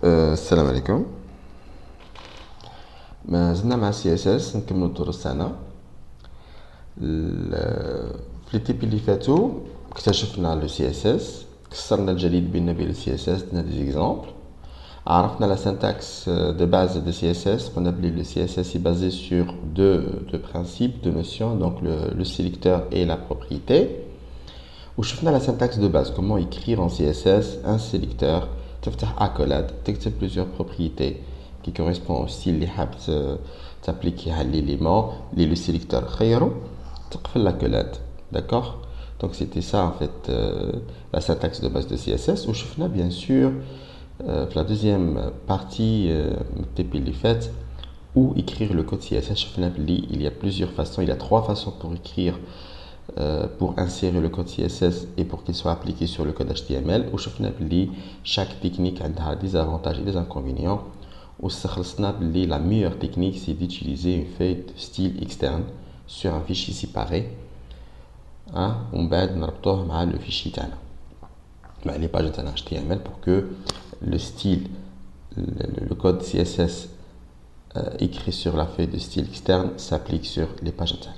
السلام عليكم. ما زلنا مع السي اس اس نكملو الدروس تاعنا. في لي تيب اللي فاتو اكتشفنا لو سي اس اس، كسرنا الجليد بيننا وبين السي اس اس، درنا دي زيكزامبل، عرفنا لا سانتاكس دو باز دو سي اس اس. قلنا بلي لو سي اس اس est basé sur deux principes, deux notions, donc le sélecteur et la propriété. وشفنا la syntaxe de base, comment écrire en CSS un sélecteur. تفتح accolade, تكتب plusieurs propriétés qui correspondent au style اللي حاب t'appliquer à l'élément اللي le sélecteur خيره، تقفل l'accolade. D'accord? Donc c'était ça en fait la syntaxe de base de CSS. وشفنا bien sûr la deuxième partie TP اللي فات où écrire le code CSS. شفنا بلي il y a plusieurs façons, il y a trois façons pour écrire pour insérer le code CSS et pour qu'il soit appliqué sur le code HTML. وشفنا بلي chaque technique عندها des avantages et des inconvénients. وستخلصنا بلي la meilleure technique c'est d'utiliser une feuille de style externe sur un fichier séparé. ومن بعد نربطوه مع le fichier تاعنا مع les pages تاعنا HTML pour que le style, le code CSS écrit sur la feuille de style externe s'applique sur les pages تاعنا.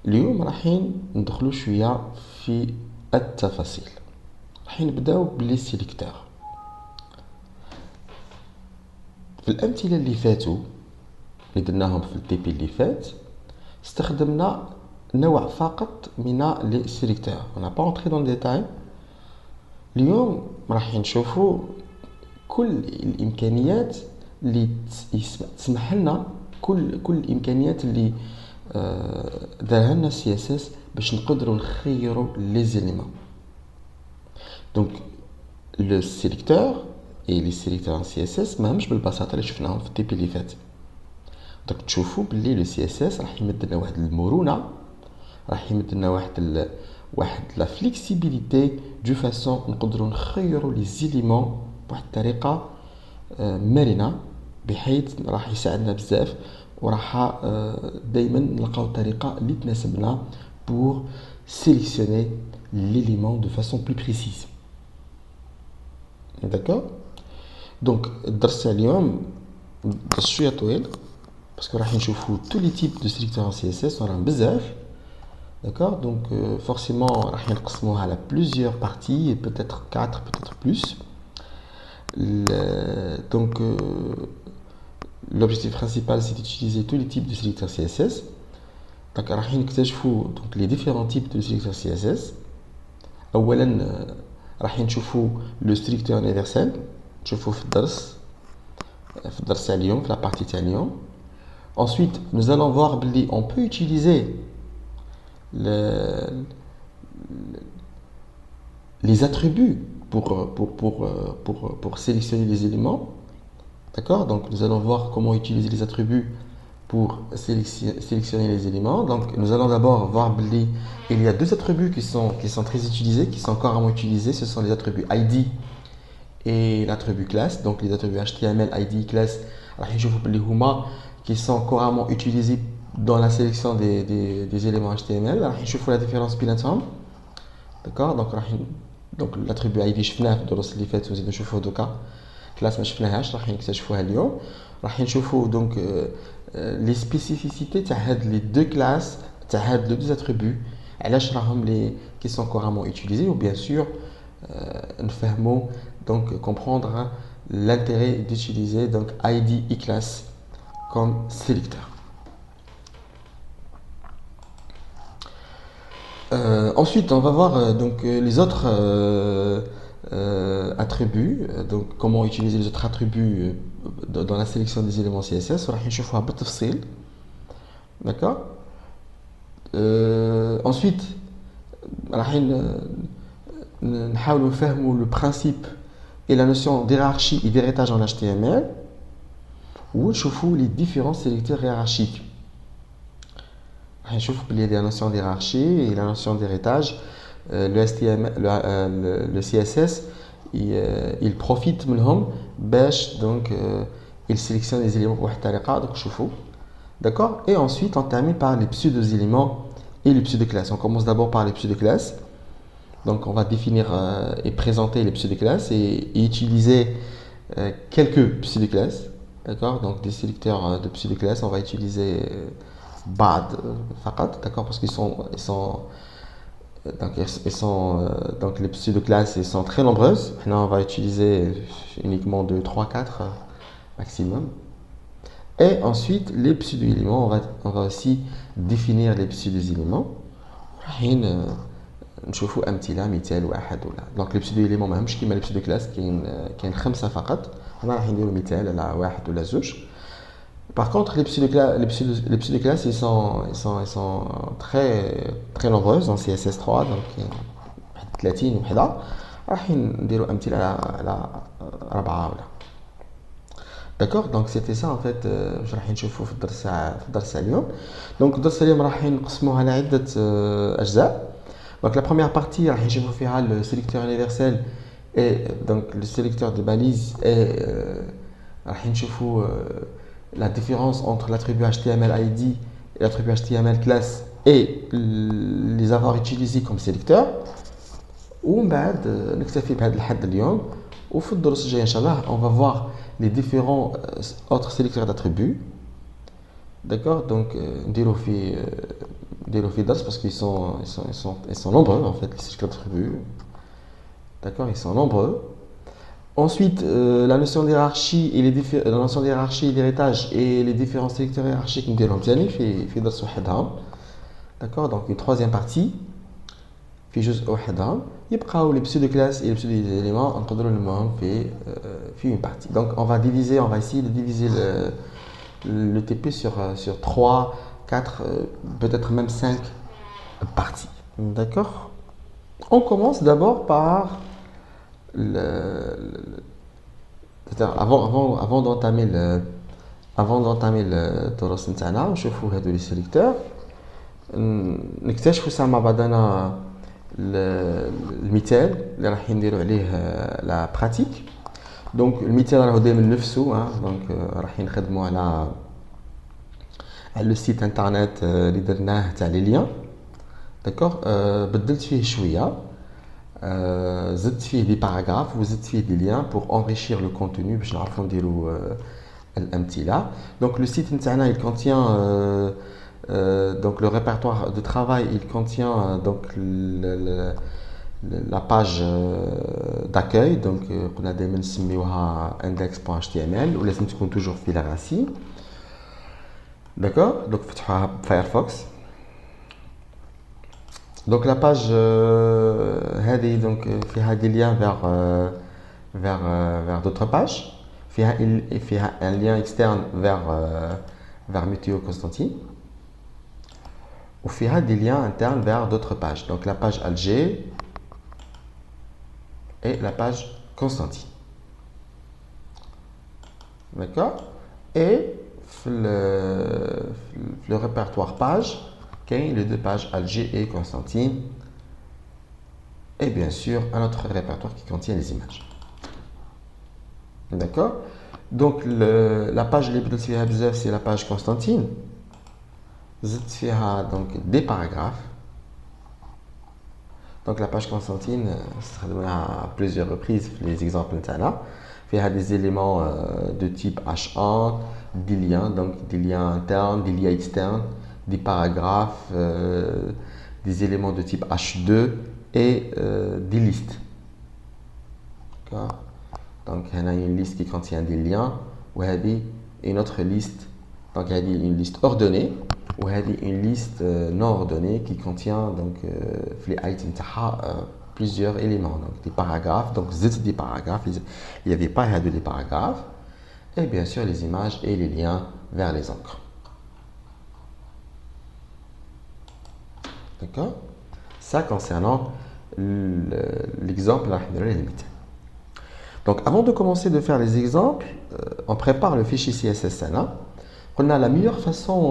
اليوم رايحين ندخلوا شويه في التفاصيل. رايحين نبداو بلي سيليكتور. في الامثله اللي فاتوا اللي درناهم في التي بي اللي فات استخدمنا نوع فقط من لي سيليكتور. انا با اونطري دون ديتاي. اليوم رايحين نشوفوا كل الامكانيات اللي تسمح لنا كل الامكانيات اللي دارها لنا السي اس اس باش نقدروا نخيروا لي زيليمون. دونك لو سيليكتور اي لي سيليكتور ان سي اس اس ماهمش بالبساطه اللي شفناهم في التيب اللي فات. دونك تشوفوا باللي لو سي اس اس راح يمد لنا واحد المرونه، راح يمد لنا واحد لا فليكسيبيليتي دو فاسون نقدروا نخيروا لي زيليمون بواحد الطريقه مرنه، بحيث راح يساعدنا بزاف وراح دائما نلقاو الطريقه اللي تناسبنا pour sélectionner l'élément de façon plus précise. D'accord? Donc الدرس تاع اليوم درس شويه طويل باسكو راح نشوفوا tous les types de sélecteurs en CSS وراهم بزاف. D'accord? Donc forcément راح نقسموها على plusieurs parties, peut-être 4, peut-être plus. Donc l'objectif principal c'est d'utiliser tous les types de sélecteurs CSS. Donc راح نكتشفوا donc les différents types de sélecteurs CSS. اولا راح نشوفوا le sélecteur universel، نشوفوه في الدرس تاع اليوم في la partie تاع اليوم. Ensuite nous allons voir بلي on peut utiliser les attributs pour sélectionner les éléments. D'accord? Donc nous allons voir comment utiliser les attributs pour sélectionner les éléments. Donc nous allons d'abord voir il y a deux attributs qui sont très utilisés, qui sont couramment utilisés. Ce sont les attributs ID et l'attribut classe. Donc les attributs HTML, ID, classe, qui sont couramment utilisés dans la sélection des éléments HTML. Je vois la différence بيناتهم. D'accord? Donc l'attribut ID شفناه في الدروس اللي فاتوا وزيد نشوفوه دوكا. كلاس ما شفناهاش راح نكتشفوها اليوم. راح نشوفوا donc les spécificités تاع هاد les deux classes تاع هاد les deux attributs علاش راهم les qui sont couramment utilisés, ou bien sûr نفهموا donc comprendre l'intérêt d'utiliser donc ID et classe comme sélecteur. Ensuite, on va voir donc les autres attributs, donc comment utiliser les autres attributs dans la sélection des éléments CSS. راح نشوفوها بالتفصيل. D'accord? Ensuite, راح نحاولوا نفهموا le principe et la notion d'hierarchie et d'héritage en HTML. ونشوفوا les différents sélecteurs hiérarchiques. نشوف بلي il y a la notion d'hierarchie et la notion d'héritage. Le HTML, le CSS, il profite منهم باش donc il sélectionne les éléments بواحد الطريقه. donc نشوفوا. D'accord? Et ensuite on termine par les pseudo-éléments et les pseudo-classes. On commence d'abord par les pseudo-classes. Donc on va définir et présenter les pseudo-classes et utiliser quelques pseudoclasses, d'accord? Donc des sélecteurs de pseudoclasses, on va utiliser BAD, d'accord? Parce donc les pseudoclasses ils sont très nombreuses. Maintenant, on va utiliser uniquement de 3-4 maximum. Et ensuite, les pseudo-éléments, on va aussi définir les pseudo-éléments. رايحين نشوفوا امثله مثال واحد ولا دونك لي بسيدو اليمون ماهمش كيما لي بسيدو كلاس كاين خمسه فقط. هنا راح نديروا مثال على واحد ولا زوج. Par contre, les pseudo-classes, ils sont très nombreuses en CSS3, donc 30 وحده. راح نديروا امثله على 4 ولا. D'accord, donc c'était ça en fait. Je راح نشوفوا في الدرس اليوم. Donc الدرس اليوم راح نقسموه على عده اجزاء. Donc la première partie راح نشوفوا فيها le sélecteur universel et donc le sélecteur de balise et راح نشوفوا la différence entre l'attribut HTML ID et l'attribut HTML class et les avoir utilisés comme sélecteur. ومن بعد نكتفي بهذا الحد اليوم. وفي الدروس الجايه ان شاء الله on va voir les différents autres sélecteurs d'attributs. D'accord, donc نديرو في درس parce qu'ils sont nombreux en fait les sélecteurs d'attributs. D'accord, ils sont nombreux. Ensuite, la notion d'hierarchie et la notion d'hierarchie et d'héritage et les différents sélecteurs hiérarchiques نديرهم ثاني في درس وحدهم. D'accord, donc une troisième partie في جزء وحدهم. يبقاو les pseudo classes et les pseudo éléments نقدروا نلموهم في une partie. Donc on va essayer de diviser le TP sur 3, 4, peut-être même 5 parties. D'accord. On commence d'abord par avant d'entamer الدروس نتاعنا ونشوفوا هادو لي سيليكتور نكتشفوا ساعه مع بعضنا المثال اللي راح نديروا عليه لا براتيك. دونك المثال راهو دايما نفسه دونك راح نخدموا على لو سيت انترنت اللي درناه تاع لي ليان. داكوغ بدلت فيه شويه زدت فيه دي باراغراف وزدت فيه دي ليان بور انريشير لو كونتوني باش نعرفوا نديروا الامثله. دونك لو سيت نتاعنا il contient donc le répertoire de travail il contient donc la page d'accueil. donc قلنا دائما نسميوها index.html ولازم تكون toujours في la racine. d'accord, donc فتحوها بفايرفوكس. donc la page هذه donc فيها des liens vers d'autres pages. فيها un lien externe vers Météo Constantine. ou فيها des liens internes vers d'autres pages. donc la page Alger et la page Constantine. D'accord. Et le répertoire page qu'il y a les deux pages Alger et Constantine. Et bien sûr un autre répertoire qui contient les images. D'accord. donc la page اللي بدلت فيها بزاف c'est la page Constantine. زدت فيها donc des paragraphes. donc la page Constantine استخدمناها à plusieurs reprises في les exemples نتاعنا. فيها des éléments de type H1, des liens, donc des liens internes, des liens externes, des paragraphes, des éléments de type H2 et des listes. D'accord. donc il y a une liste qui contient des liens ou une autre liste. donc il y a une liste ordonnée ou une liste non ordonnée qui contient donc les items plusieurs éléments. donc des paragraphes. donc des paragraphes. il n'y avait pas des paragraphes. et bien sûr les images et les liens vers les encres. d'accord. ça concernant l'exemple. donc avant de commencer de faire les exemples, on prépare le fichier CSS. on a la meilleure façon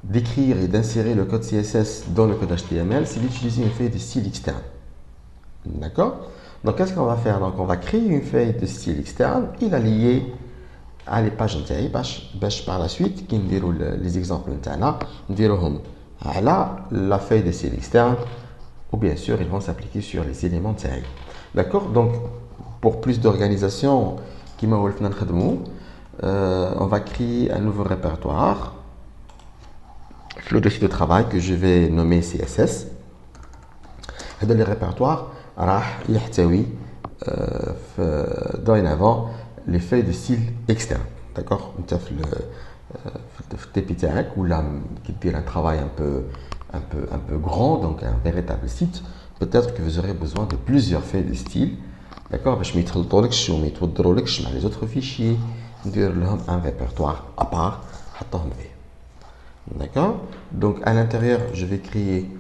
d'écrire et d'insérer le code CSS dans le code HTML, c'est d'utiliser une feuille de style externe. D'accord. donc qu'est-ce qu'on va faire? donc on va créer une feuille de style externe et la lier à les pages نتاعي باش par la suite كي نديروا les exemples نتاعنا نديروهم la feuille de style externe, ou bien sûr, ils vont s'appliquer sur les éléments de série. D'accord? Donc, pour plus d'organisation, on va créer un nouveau répertoire, le dossier de travail que je vais nommer CSS. هذا le répertoire راح يحتوي dorénavant les feuilles de style externe. D'accord? انت في التيبي تاعك ولا كي دير un travail un peu grand, donc un véritable site, peut-être que vous aurez besoin de plusieurs feuilles de style. D'accord? باش ما يتخلطولكش وما يتوضرولكش مع les autres fichiers, ندير لهم un répertoire à part حطهم فيه. D'accord? Donc à l'intérieur, je vais créer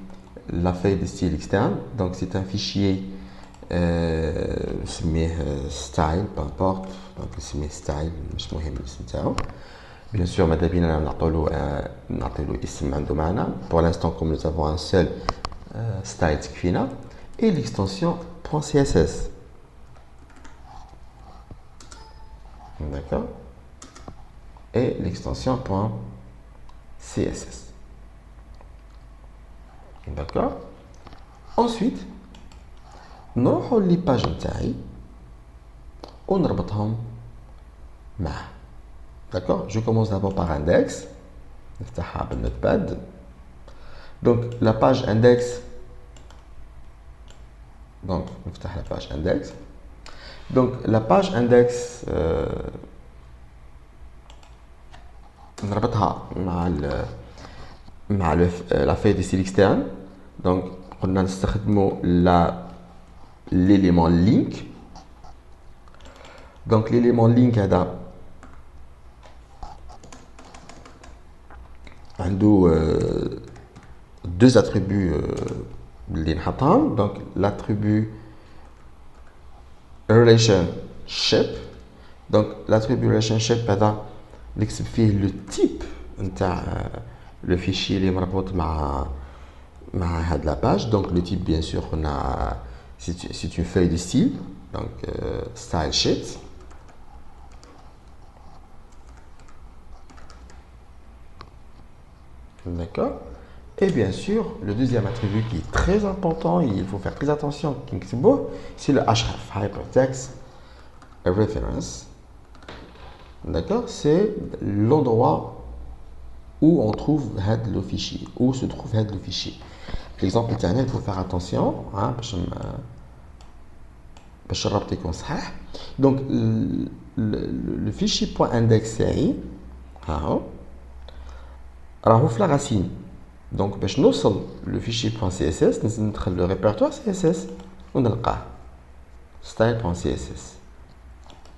la feuille de style externe. Donc c'est un fichier style, peu importe. Donc c'est style, مش مهم الاسم تاعو. Bien sûr, ماذا بينا نعطولو اسم عنده معنى. Pour l'instant, comme nous avons un seul style تكفينا. Et l'extension .css. D'accord? Et l'extension .css. D'accord? Ensuite, نروحوا لي باج نتاعي ونربطهم معاه. D'accord? Je commence d'abord par index. نفتحها بالنوتباد. Donc la page index. Donc نفتح la page index. Donc la page index نربطها مع la feuille de style externe. Donc قلنا نستخدموا l'élément link. Donc l'élément link هذا عنده deux attributs اللي نحطهم. Donc l'attribut relationship. Donc l'attribut relationship هذا نكتب فيه le type نتاع le fichier اللي مربوط مع هاد la page. Donc le type bien sûr on a c'est une feuille de style, donc style sheet. D'accord? Et bien sûr, le deuxième attribut qui est très important, et il faut faire très attention, c'est le href, Hypertext Reference. D'accord? C'est l'endroit où on trouve le fichier, où se trouve le fichier. L'exemple dernier, il faut faire attention. Hein, donc, le fichier .index راهو في la racine. Donc باش نوصل le fichier .css لازم ندخل le répertoire CSS ونلقاه style.css.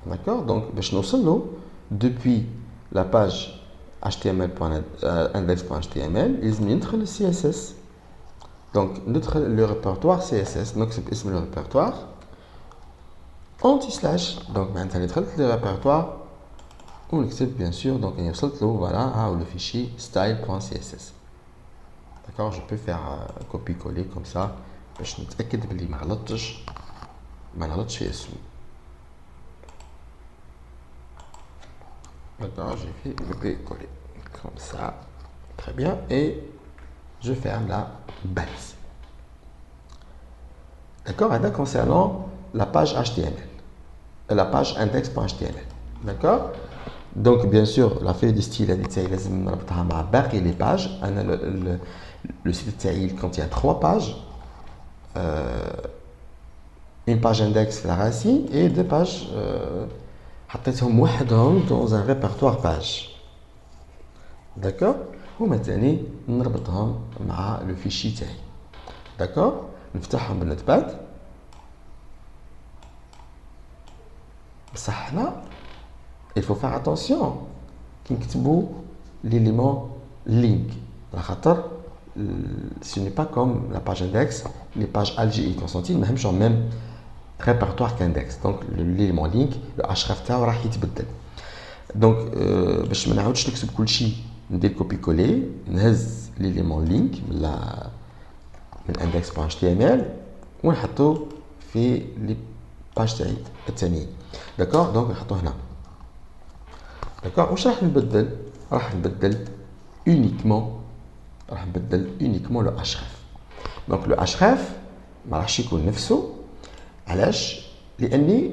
D'accord? Donc باش نوصل له depuis la page html.index.html لازم ندخل le CSS. Donc ندخل le répertoire CSS. نكتب اسم le répertoire anti-slash. Donc معناتها اللي دخلت le répertoire ونكتب bien sûr. Donc il وصلت له voilà le fichier style.css. D'accord? Je peux faire copier-coller comme ça باش نتأكد بلي ما غلطتش في اسمه. Maintenant j'ai fait copier-coller comme ça. Très bien. Et je ferme la balise. D'accord? Et concernant la page HTML, la page index.html. D'accord? Donc bien sûr la feuille de style لازم نربطها مع باقي les pages. Le site تاعي contient 3 pages. Une page index la racine et 2 pages حطيتهم وحدهم dans un répertoire page. D'accord? وما تاني نربطهم مع le fichier تاعي. D'accord? نفتحهم بالنوتباد. بصح هنا il faut faire attention كي نكتبوا l'élément link على خاطر ce n'est pas comme la page index, les pages algébriques constantines ماهمش en même répertoire qu'index. Donc l'élément link le href تاعو راح يتبدل. Donc باش ما نعاودش نكتب كل شيء ندير كوبي كولي نهز l'élément link من index.html ونحطوه في لي باج تاعي الثانيين. داكور؟ دونك نحطوه هنا. داكور؟ واش راح نبدل؟ راح نبدل uniquement راح نبدل uniquement le href. Donc le href ما راحش يكون نفسه. علاش؟ لاني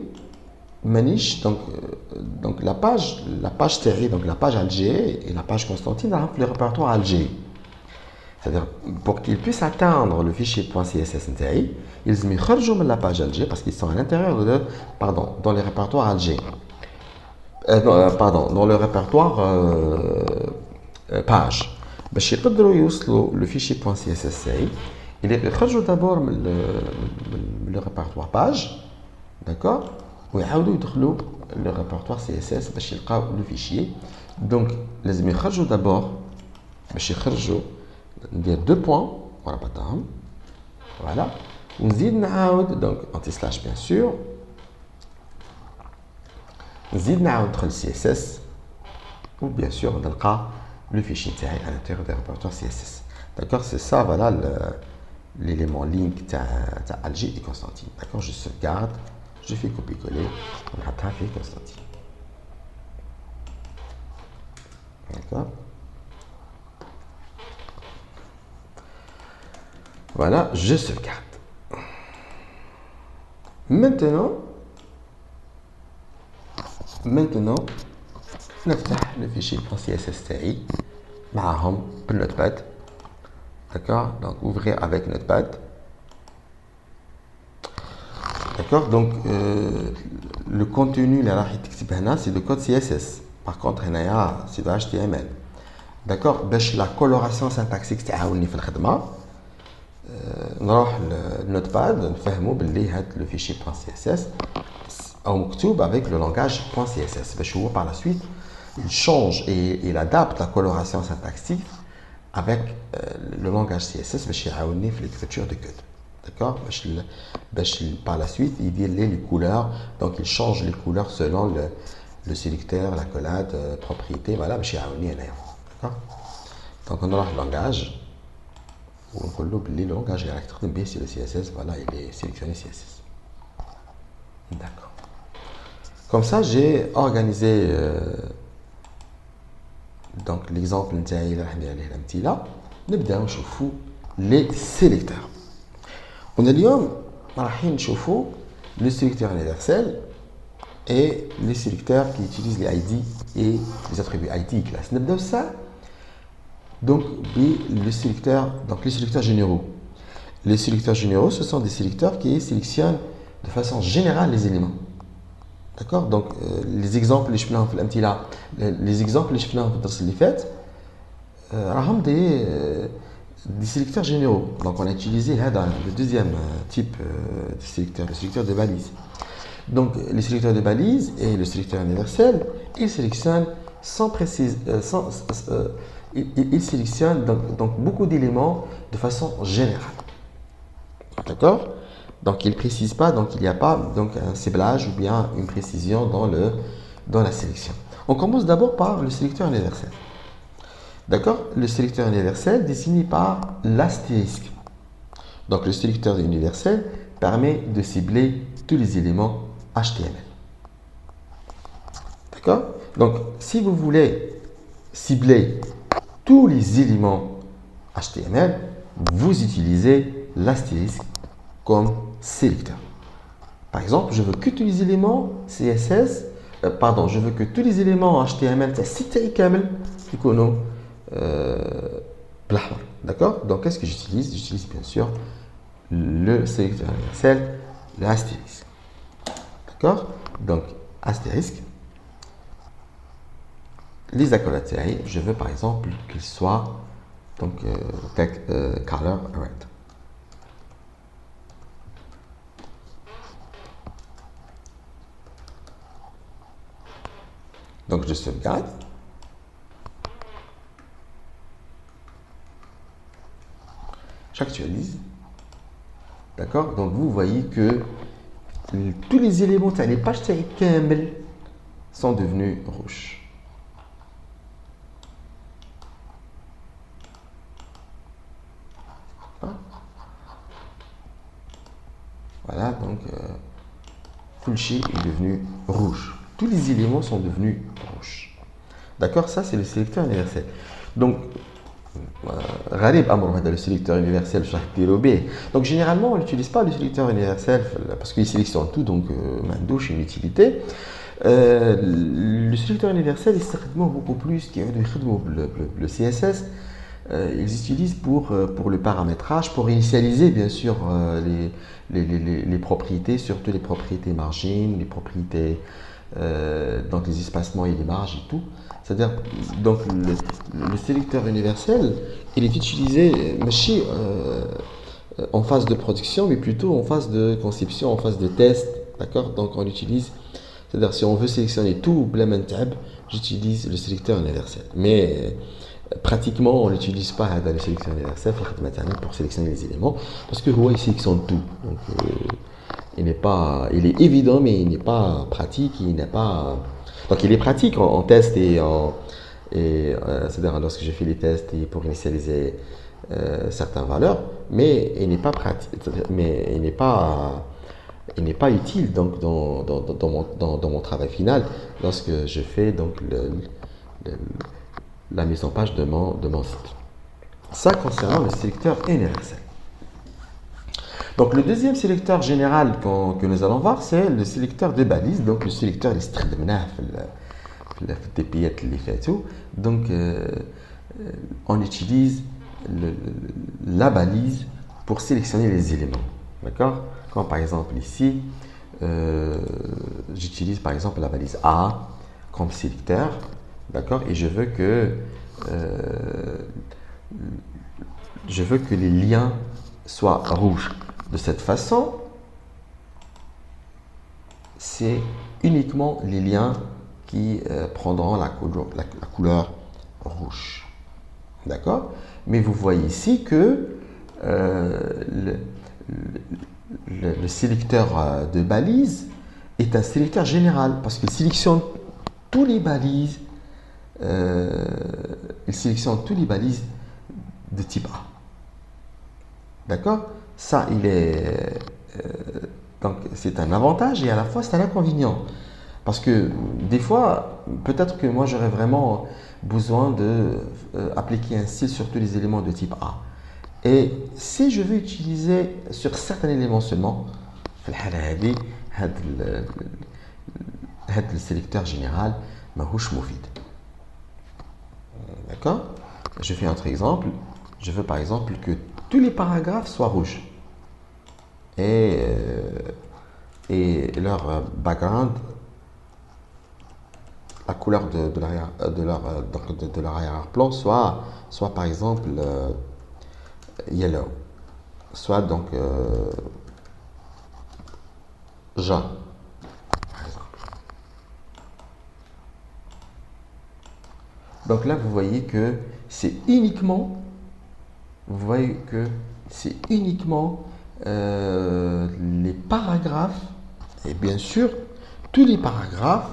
مانيش donc la page تاعي donc la page Alger et la page Constantine راهم في le répertoire Alger. C'est-à-dire pour qu'ils puissent atteindre le fichier .css نتاعي يلزم يخرجوا من la page Alger parce qu'ils sont à l'intérieur de dans les répertoires Alger. Pardon, dans le répertoire page. باش يقدروا يوصلوا le fichier .css تاعي il est يخرجوا d'abord le répertoire page, d'accord, ويعاودوا يدخلوا le répertoire CSS باش يلقاو le fichier. Donc لازم يخرجوا d'abord باش يخرجوا ندير 2 points وربطهم voilà ونزيد نعاود donc anti slash bien sûr نزيد نعاود ندخل CSS ou bien sûr نلقى le fichier تاعي à l'intérieur du répertoire CSS. D'accord, c'est ça voilà l'élément link de Alger et Constantine. D'accord, je sauvegarde, je fais copier-coller, on a fait Constantine. D'accord. Voilà, je sauvegarde. Maintenant, نفتح le fichier .css تاعي معاهم بالنوتباد. D'accord, donc ouvrez avec Notepad. D'accord, donc le contenu là c'est le code CSS. Par contre, c'est de HTML. D'accord, la coloration syntaxique تعاوني في الخدمة. نروح للنوتباد نفهموا باللي هاد le fichier .css أو مكتوب avec le langage .css. باش هو par la suite il change et il adapte la coloration syntaxique avec le langage CSS باش يعاوني في l'écriture de code. D'accord, par la suite il dit les couleurs, donc il change les couleurs selon le sélecteur, la collade, propriété, voilà باش يعاوني هنايا. D'accord, donc on aura le langage ونقول له باللي le langage اللي راك تخدم به c'est le CSS, voilà il est sélectionné CSS. D'accord, comme ça j'ai organisé donc l'exemple نتاعي اللي راح ندير عليه الامثله. نبداو نشوفوا les sélecteurs. On اليوم رايحين نشوفوا le sélecteur universel et les sélecteurs qui utilisent les ID et les attributs ID classe. نبداو ça donc les sélecteurs généraux. Les sélecteurs généraux, ce sont des sélecteurs qui sélectionnent de façon générale les éléments. D'accord, donc les exemples اللي شفناهم في الامثله les exemples اللي شفناهم في الدرس اللي فات راهم des sélecteurs généraux. Donc on a utilisé le deuxième type de sélecteur, le sélecteur de balise. Donc les sélecteurs de balise et le sélecteur universel, ils sélectionnent sans préciser, ils sélectionnent donc beaucoup d'éléments de façon générale. D'accord, donc il ne précise pas, donc il n'y a pas donc un ciblage ou bien une précision dans la sélection. On commence d'abord par le sélecteur universel. D'accord, le sélecteur universel désigné par l'astérisque. Donc le sélecteur universel permet de cibler tous les éléments HTML. D'accord, donc si vous voulez cibler tous les éléments HTML, vous utilisez l'astérisque comme sélecteur. Par exemple, je veux que tous les éléments CSS, je veux que tous les éléments HTML c'est كامل يكونوا بالأحمر. D'accord, donc qu'est-ce que j'utilise? J'utilise bien sûr le sélecteur universel, l'astérisque. D'accord, donc astérisque. Les accolades, je veux par exemple qu'il soit donc color red. Donc je sauvegarde. J'actualise. D'accord, donc vous voyez que tous les éléments de les pages كامل sont devenus rouges. Voilà, donc Kulchi est devenu rouge. Tous les éléments sont devenus rouges. D'accord, ça c'est le sélecteur universel. Donc غريب أمره هذا le sélecteur universel في راح ديروا به. Donc généralement on n'utilise pas le sélecteur universel parce qu'il sélectionne tout donc ما عندوش une utilité. Le sélecteur universel يستخدموه beaucoup plus كيعودوا يخدموا le CSS. Ils utilisent pour le paramétrage, pour initialiser bien sûr les propriétés, surtout les propriétés margines, les propriétés donc les espacements et les marges et tout. C'est-à-dire, donc le sélecteur universel, il est utilisé en phase de production, mais plutôt en phase de conception, en phase de test. D'accord? Donc on l'utilise, c'est-à-dire si on veut sélectionner tout Blame Tab, j'utilise le sélecteur universel. Mais pratiquement, on n'utilise pas le sélecteur universel pour sélectionner les éléments, parce que il sélectionne tout. Donc, il est évident, mais il n'est pas pratique, il n'est pas. Donc il est pratique en test c'est-à-dire lorsque je fais les tests et pour initialiser certaines valeurs, mais il n'est pas pratique, mais il n'est pas utile donc dans mon travail final lorsque je fais donc la mise en page de mon site. Ça concernant le sélecteur universel. Donc le deuxième sélecteur général que nous allons voir, c'est le sélecteur de balise, donc le sélecteur اللي استخدمناه في التبيات اللي فاتوا. Donc on utilise la balise pour sélectionner les éléments. D'accord? Comme par exemple ici, j'utilise par exemple la balise A comme sélecteur. D'accord? Et je veux que les liens soient rouges. De cette façon, c'est uniquement les liens qui prendront la couleur rouge. D'accord? Mais vous voyez ici que le sélecteur de balises est un sélecteur général parce qu'il sélectionne tous les balises. Il sélectionne tous les balises de type A. D'accord? Ça, donc c'est un avantage et à la fois c'est un inconvénient. Parce que des fois, peut-être que moi j'aurais vraiment besoin d'appliquer un style sur tous les éléments de type A. Et si je veux utiliser sur certains éléments seulement, le sélecteur général ماهوش مفيد. D'accord? Je fais un autre exemple. Je veux par exemple que tous les paragraphes soient rouges. Et leur background, la couleur de leur arrière-plan soit par exemple yellow, soit donc jaune, par exemple. Donc là, vous voyez que c'est uniquement les paragraphes, et bien sûr tous les paragraphes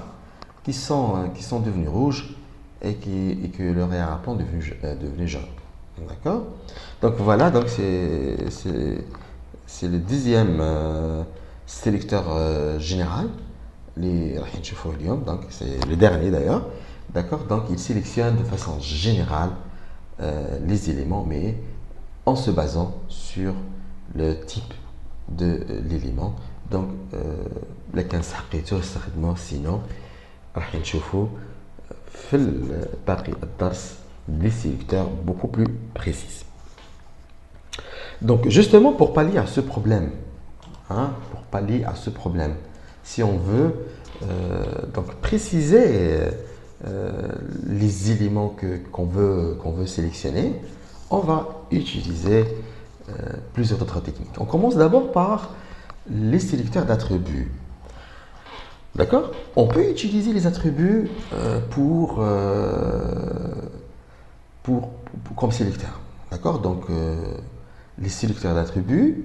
qui sont devenus rouges et que leur arrière-plan devenu jaune. D'accord? Donc voilà, donc c'est le deuxième sélecteur général. Donc c'est le dernier d'ailleurs. D'accord? Donc il sélectionne de façon générale les éléments, mais en se basant sur le type de l'élément. Donc لكن حقيقته استخدمه sinon راح نشوفوا في باقي الدرس des sélecteurs beaucoup plus précis. Donc justement pour pallier à ce problème, si on veut donc préciser les éléments qu'on veut sélectionner, on va utiliser plusieurs autres techniques. On commence d'abord par les sélecteurs d'attributs. D'accord? On peut utiliser les attributs comme sélecteur. D'accord? Donc les sélecteurs d'attributs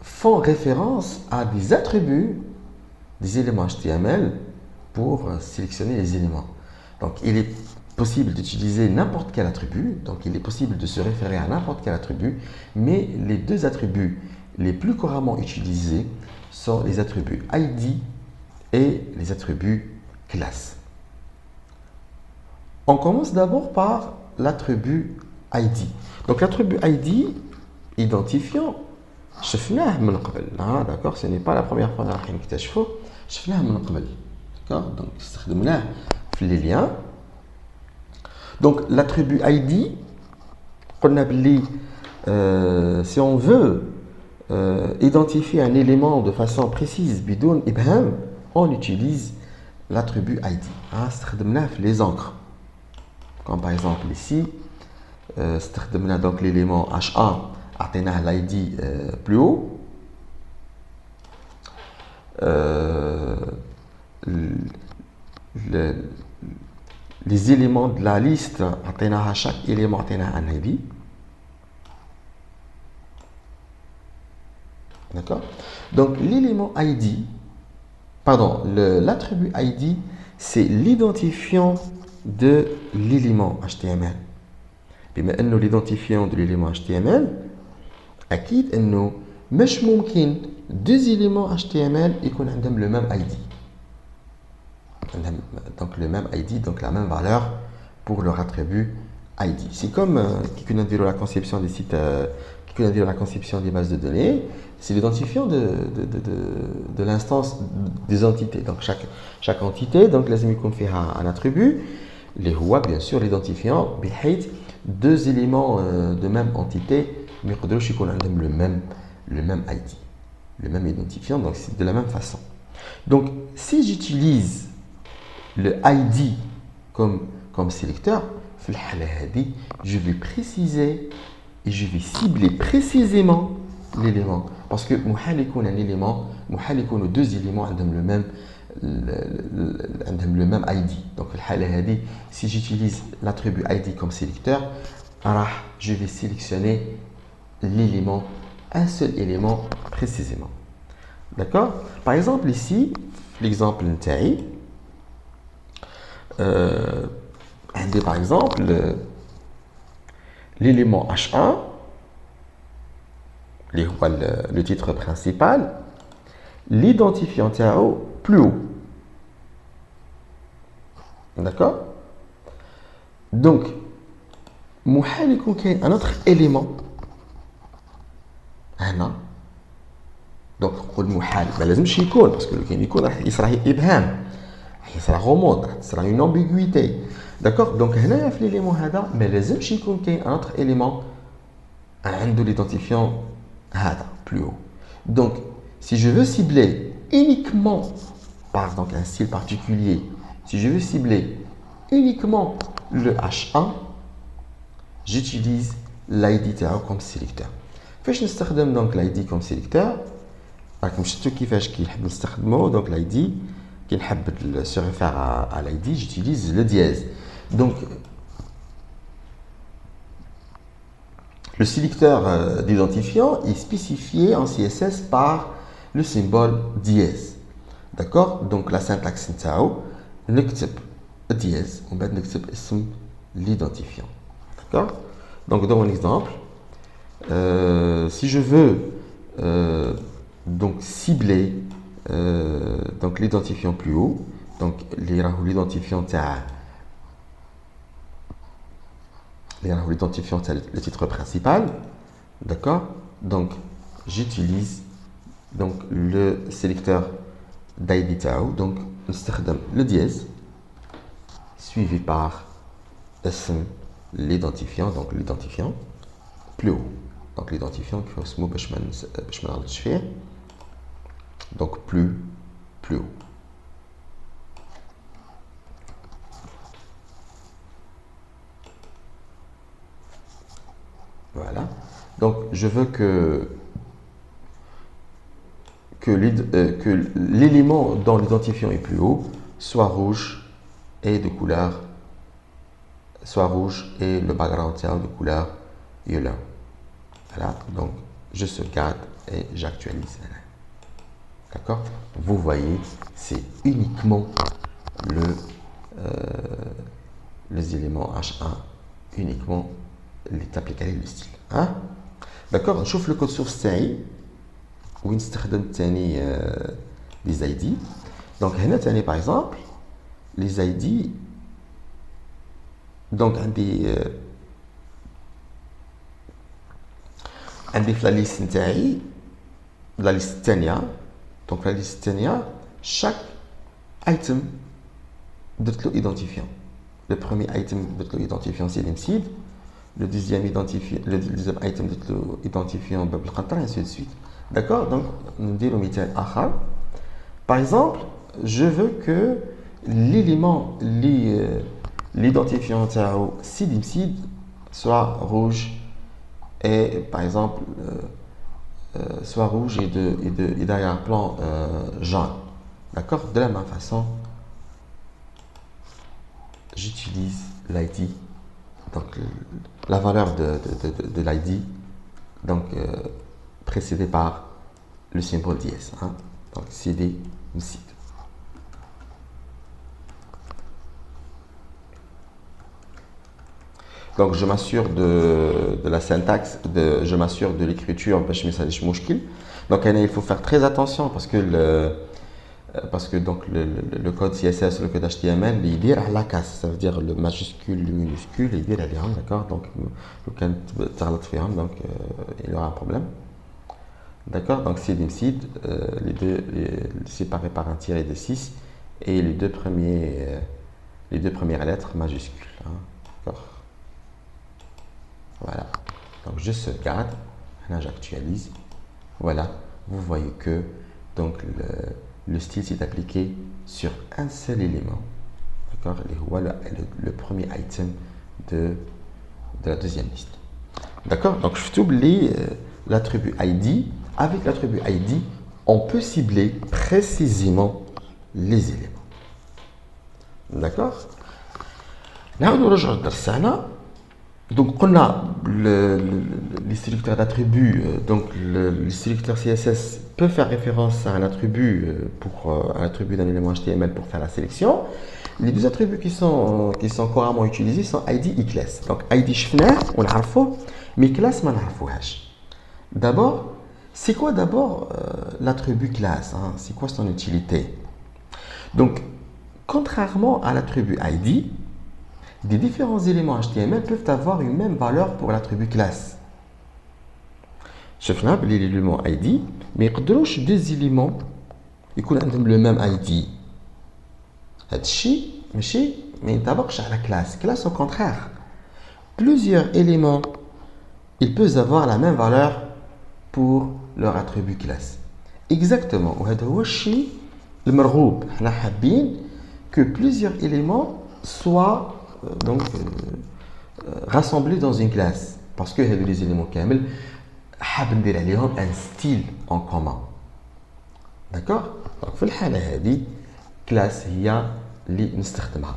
font référence à des attributs des éléments HTML pour sélectionner les éléments. Donc il est possible d'utiliser n'importe quel attribut, donc il est possible de se référer à n'importe quel attribut, mais les deux attributs les plus couramment utilisés sont les attributs ID et les attributs classe. On commence d'abord par l'attribut ID. Donc l'attribut ID, identifiant, شفناه من قبل. D'accord, ce n'est pas la première fois que راح نكتشفه, شفناه من قبل. D'accord, donc استخدمناه في les liens. Donc l'attribut ID, قلنا بلي si on veut identifier un élément de façon précise بدون إبهام, on utilise l'attribut ID. استخدمناه في les encres. Comme par exemple ici, استخدمنا donc l'élément H1, أعطيناه l'ID plus haut. Les éléments de la liste, à chaque élément un ID. D'accord? Donc l'élément ID, pardon, l'attribut ID, c'est l'identifiant de l'élément HTML. بما انه l'identifiant de l'élément HTML, اكيد انه مش ممكن deux éléments HTML يكون عندهم le même ID. Donc le même ID, donc la même valeur pour leur attribut ID. C'est comme qui connaît la conception des sites, qui connaît la conception des bases de données, c'est l'identifiant de l'instance des entités. Donc chaque entité, donc لازم يكون فيها un attribut, اللي هو bien sûr l'identifiant بحيث deux éléments de même entité ما يقدروش يكون عندهم le même ID, le même identifiant, donc c'est de la même façon. Donc si j'utilise le ID comme sélecteur, je vais préciser et je vais cibler précisément l'élément. Parce que un élément, deux éléments ont le même ID. Donc si j'utilise l'attribut ID comme sélecteur, je vais sélectionner l'élément, un seul élément précisément. D'accord? Par exemple ici, l'exemple نتاعي, par exemple l'élément H1, le titre principal, l'identifiant plus haut. D'accord? Donc, un autre élément. Donc, mais لازمش يكون, parce que كاين يكون راح يصرح إبهام, يصرح غموض, يصرح une ambiguïté. D'accord? Donc, هنا في l'élément هذا ما لازمش يكون كاين un autre élément عنده l'identifiant هذا plus haut. Donc, si je veux cibler uniquement par donc un style particulier, si je veux cibler uniquement le H1, j'utilise l'ID comme sélecteur. فاش نستخدم donc l'ID comme sélecteur, راكم شفتوا كيفاش كنحب نستخدمه. donc l'ID كي نحب se réfère à l'ID, j'utilise le dièse. Donc le sélecteur d'identifiant est spécifié en CSS par le symbole dièse. D'accord? Donc la syntaxe نتاعو نكتب dièse ومن بعد نكتب اسم l'identifiant. D'accord? Donc dans mon exemple, si je veux donc cibler donc l'identifiant plus haut, donc l'identifiant le titre principal, d'accord? Donc j'utilise donc le sélecteur d'ID تاعو, donc نستخدم le dièse suivi par اسم l'identifiant, donc l'identifiant plus haut. Donc l'identifiant qui est اسمه باش ما نغلطش فيه, donc plus haut. Voilà. Donc je veux que l'élément dont l'identifiant est plus haut soit rouge et de couleur, soit rouge et le background de couleur yellow. Voilà. Donc je sauvegarde et j'actualise. D'accord? Vous voyez, c'est uniquement les éléments H1, uniquement l'étape appliquée le style. Hein? D'accord? On chauffe le code source تاعي وين نستخدم ثاني les ID. Donc هنا ثاني par exemple les ID Donc عندي في لا ليست نتاعي لا ليست الثانيه. دونك لا ليست الثانيه chaque item درت له identifiant. Le premier item درت له identifiant سي الامسيد. Le deuxième item درت له identifiant باب القنطره ainsi de suite. D'accord. Donc نديرو مثال اخر. Par exemple, je veux que l'élément l'identifiant SID soit rouge et par exemple soit rouge et d'arrière-plan jaune. D'accord. De la même façon, j'utilise l'ID, donc la valeur de l'ID, donc précédée par le symbole dièse. Hein. Donc CD site. Donc je m'assure de la syntaxe, je m'assure de l'écriture. Donc il faut faire très attention parce que donc le code CSS, le code HTML, il dit à la casse, ça veut dire le majuscule, le minuscule, il dit à l'IRAM, d'accord. Donc il y aura un problème. D'accord. Donc c'est seed, les deux séparés par un tiret de 6 et les deux premières lettres majuscules. Hein. D'accord. Voilà. Donc je sauvegarde, là j'actualise. Voilà. Vous voyez que donc le style s'est appliqué sur un seul élément. D'accord. Voilà le premier item de la deuxième liste. D'accord. Donc je t'oublie l'attribut ID. Avec l'attribut ID, on peut cibler précisément les éléments. D'accord. Là, on rejoint donc on a les sélecteurs d'attributs. Donc le sélecteur CSS peut faire référence à un attribut un attribut d'un élément HTML pour faire la sélection. Les deux attributs qui sont couramment utilisés sont ID et class. Donc ID شفناه ونعرفه mais class ما نعرفوهاش. D'abord, c'est quoi l'attribut class, hein? C'est quoi son utilité? Donc, contrairement à l'attribut ID, des différents éléments HTML peuvent avoir une même valeur pour l'attribut class. شفنا بلي l'élément ID ما يقدروش deux éléments يكون عندهم le même ID. هذا الشيء ماشي ما ينطبقش على class. Class au contraire. Plusieurs éléments ils peuvent avoir la même valeur pour leur attribut classe. Exactement. وهذا هو الشيء المرغوب. احنا حابين que plusieurs éléments soient rassemblés dans une classe parce que les éléments كامل حاب ندير عليهم un style en commun. D'accord. Donc في الحالة هذه classe هي اللي نستخدمها.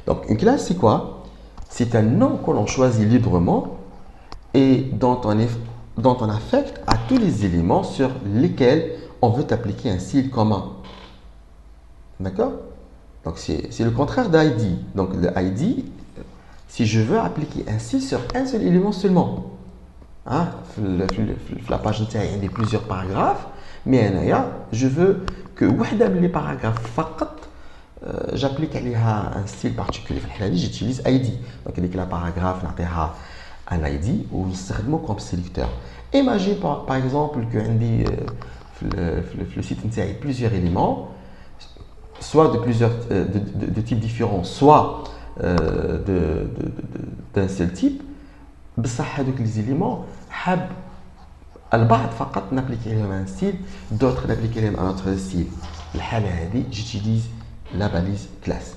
Donc une classe c'est quoi? C'est un nom que l'on choisit librement et dont on affecte à tous les éléments sur lesquels on veut appliquer un style commun. D'accord. Donc c'est le contraire d'ID. Donc le ID, si je veux appliquer un style sur un seul élément seulement. Hein, la page il y a plusieurs paragraphes, mais je veux que les paragraphes j'applique un style particulier. J'utilise ID. Donc la paragraphe un ID ou comme sélecteur. Imagine par exemple que le site a plusieurs éléments, soit de types différents, soit d'un seul type. بصح هذوك les éléments حاب البعض فقط نابليكي لهم un style, d'autres نابليكي لهم un autre style. الحالة هذه j'utilise la balise classe.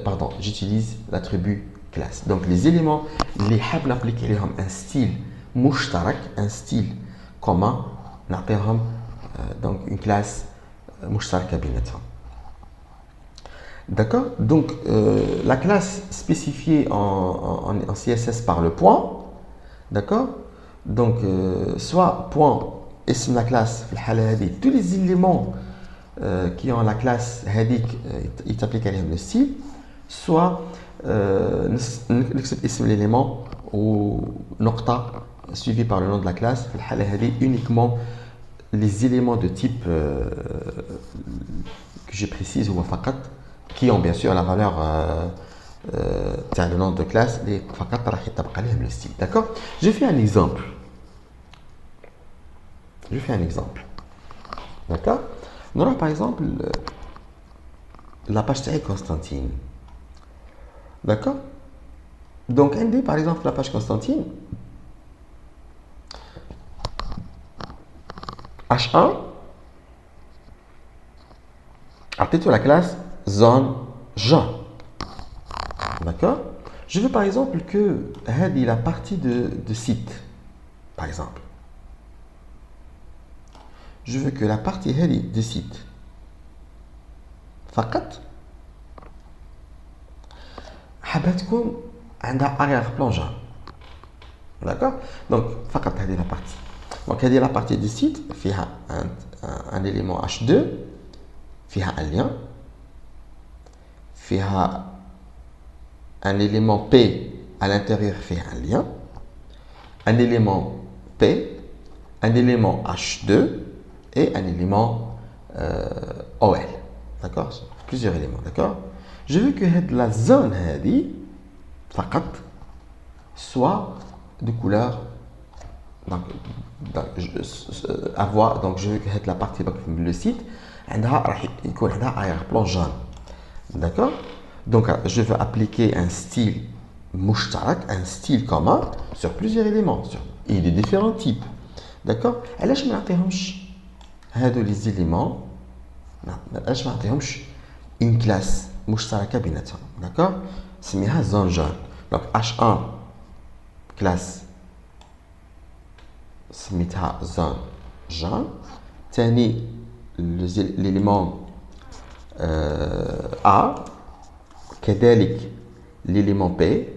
Pardon, j'utilise l'attribut classe. Donc les éléments اللي حاب نابليكي لهم un style مشترك, un style commun, نعطيهم donc une classe مشتركة بيناتهم. D'accord. Donc la classe spécifiée en CSS par le point. D'accord. Donc soit point اسم la classe في الحالة هذه tous les éléments qui ont la classe هذيك يتابليك عليهم le style, soit نكتب اسم l'élément ou نقطة suivi par le nom de la classe في الحالة هذه uniquement les éléments de type que je précise هو فقط qui ont bien sûr la valeur le nom de classe اللي فقط راح يطبق عليهم le style. D'accord? Je fais un exemple. D'accord? Nous avons par exemple la page de Constantine. D'accord? Donc, par exemple, la page Constantine. H1. Arrêtez la classe zone Jean. D'accord? Je veux par exemple que la partie de site, par exemple. Je veux que la partie de site, فقط حابة تكون عندها arrière-plan jaune. D'accord? Donc, فقط هذه la partie. Donc, هذه la partie du site فيها un élément H2, فيها un lien, فيها un élément P à l'intérieur fait un lien, un élément P, un élément H2 et un élément OL. D'accord? Plusieurs éléments. D'accord? Je veux que la zone soit de couleur. Donc je veux que la partie le site ait un arrière-plan jaune. D'accord? Donc, je veux appliquer un style mouchtarak, un style commun sur plusieurs éléments et de différents types. D'accord? Et là, je vais les éléments. Je vais une classe mouchtaraka binatom. D'accord? C'est une zone jaune. Donc, H1 classe c'est une zone jaune. Tani l'élément A. كذلك l'élément P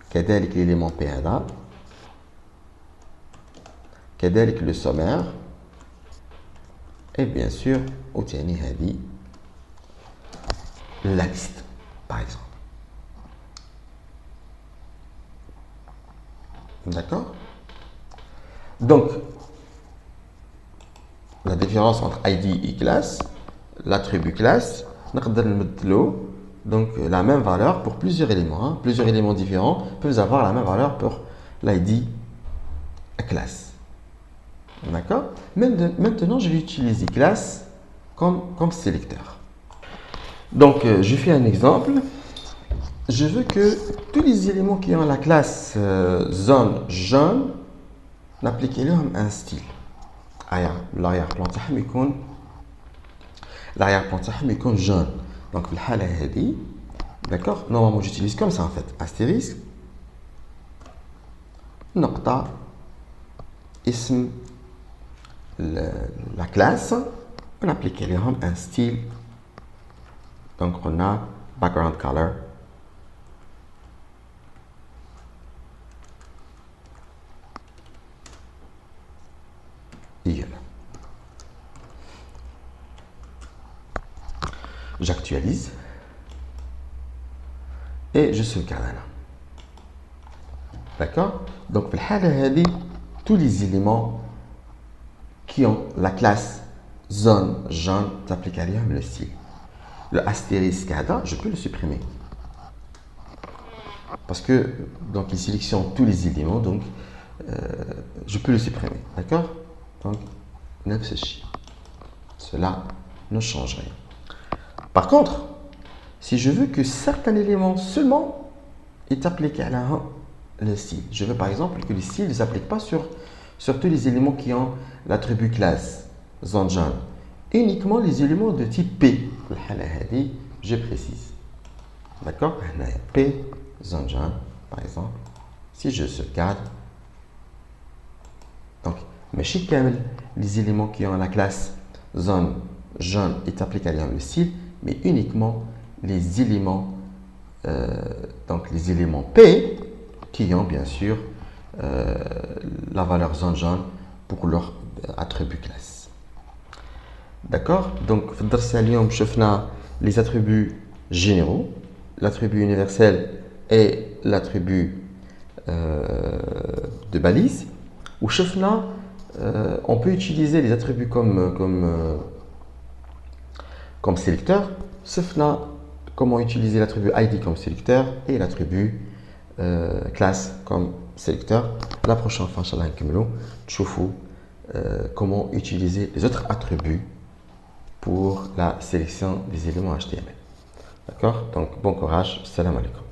كذلك l'élément P هذا كذلك le sommaire et bien sûr وثاني هذه la liste par exemple. D'accord? Donc la différence entre ID et classe, l'attribut classe, donc la même valeur pour plusieurs éléments. Hein. Plusieurs éléments différents peuvent avoir la même valeur pour l'ID classe. D'accord? Maintenant, je vais utiliser classe comme sélecteur. Donc, je fais un exemple. Je veux que tous les éléments qui ont la classe zone jaune, n'appliquez-leur un style. l'arrière-plan تاعهم يكون jaune. Donc في الحالة هذه d'accord, normalement j'utilise comme ça en fait, astérisque نقطة اسم la classe, on applique لهم un style. Donc on a background color j'actualise et je sauvegarde là. D'accord? Donc, tous les éléments qui ont la classe zone jaune s'appliquent à le style. Le astérisque, je peux le supprimer. Parce que donc il sélectionne tous les éléments, donc je peux le supprimer. D'accord? Donc, cela ne change rien. Par contre, si je veux que certains éléments seulement est appliqué à le style, je veux par exemple que le style ne s'applique pas sur tous les éléments qui ont l'attribut classe, zone jaune, uniquement les éléments de type P. Je précise. D'accord? P, zone jaune, par exemple. Si je sauvegarde, donc, les éléments qui ont la classe zone jaune est appliqué à le style, mais uniquement les éléments, donc les éléments P qui ont bien sûr la valeur zone jaune pour leur attribut classe. D'accord? Donc, les attributs généraux, l'attribut universel et l'attribut de balise. Ou on peut utiliser les attributs comme comme sélecteur, sauf comment utiliser l'attribut ID comme sélecteur et l'attribut classe comme sélecteur. La prochaine fois, Inch'Allah, comment utiliser les autres attributs pour la sélection des éléments HTML. D'accord? Donc, bon courage. Salam alaikum.